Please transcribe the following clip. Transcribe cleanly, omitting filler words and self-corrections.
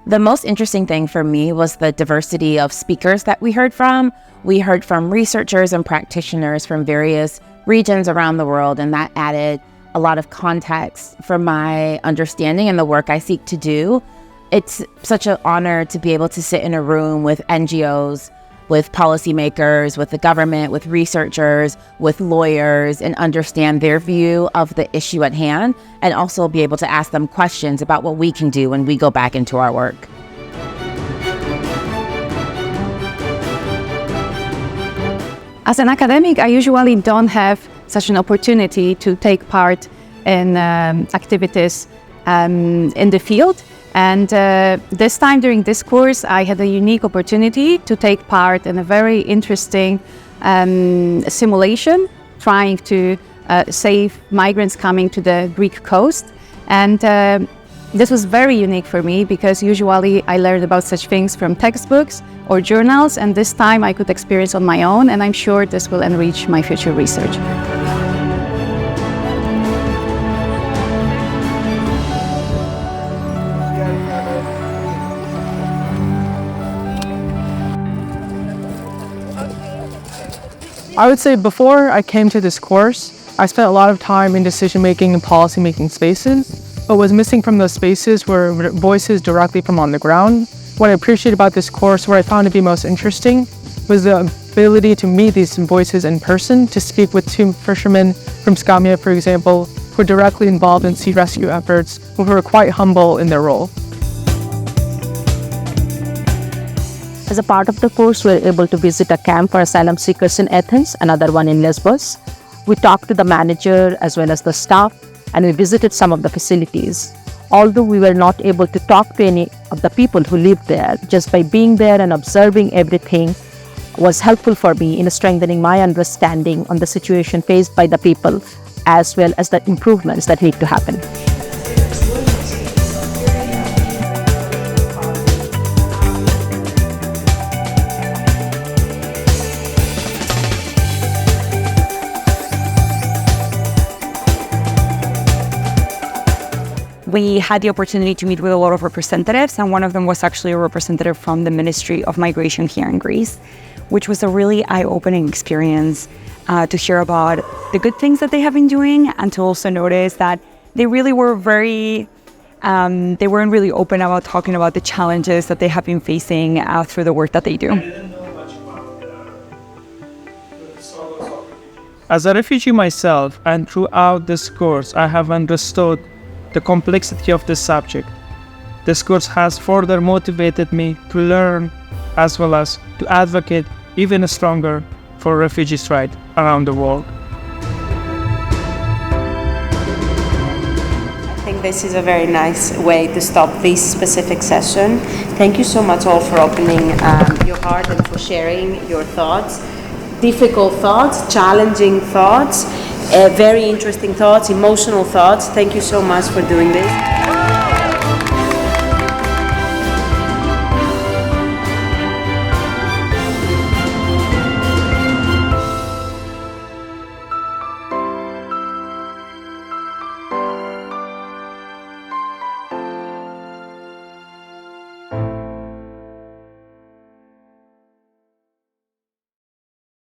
The most interesting thing for me was the diversity of speakers that we heard from. We heard from researchers and practitioners from various regions around the world, and that added a lot of context for my understanding and the work I seek to do. It's such an honor to be able to sit in a room with NGOs, with policymakers, with the government, with researchers, with lawyers, and understand their view of the issue at hand, and also be able to ask them questions about what we can do when we go back into our work. As an academic, I usually don't have such an opportunity to take part in activities in the field. And this time during this course, I had a unique opportunity to take part in a very interesting simulation trying to save migrants coming to the Greek coast. And this was very unique for me because usually I learned about such things from textbooks or journals, and this time I could experience on my own, and I'm sure this will enrich my future research. I would say before I came to this course, I spent a lot of time in decision-making and policy-making spaces. What was missing from those spaces were voices directly from on the ground. What I appreciate about this course, what I found to be most interesting, was the ability to meet these voices in person, to speak with two fishermen from Skamia, for example, who are directly involved in sea rescue efforts, who are quite humble in their role. As a part of the course, we were able to visit a camp for asylum seekers in Athens, another one in Lesvos. We talked to the manager as well as the staff, and we visited some of the facilities. Although we were not able to talk to any of the people who lived there, just by being there and observing everything was helpful for me in strengthening my understanding on the situation faced by the people, as well as the improvements that need to happen. We had the opportunity to meet with a lot of representatives, and one of them was actually a representative from the Ministry of Migration here in Greece, which was a really eye-opening experience to hear about the good things that they have been doing, and to also notice that they really were they weren't really open about talking about the challenges that they have been facing through the work that they do. As a refugee myself, and throughout this course, I have understood the complexity of this subject. This course has further motivated me to learn as well as to advocate even stronger for refugees' rights around the world. I think this is a very nice way to stop this specific session. Thank you so much all for opening your heart and for sharing your thoughts. Difficult thoughts, challenging thoughts, very interesting thoughts, emotional thoughts. Thank you so much for doing this.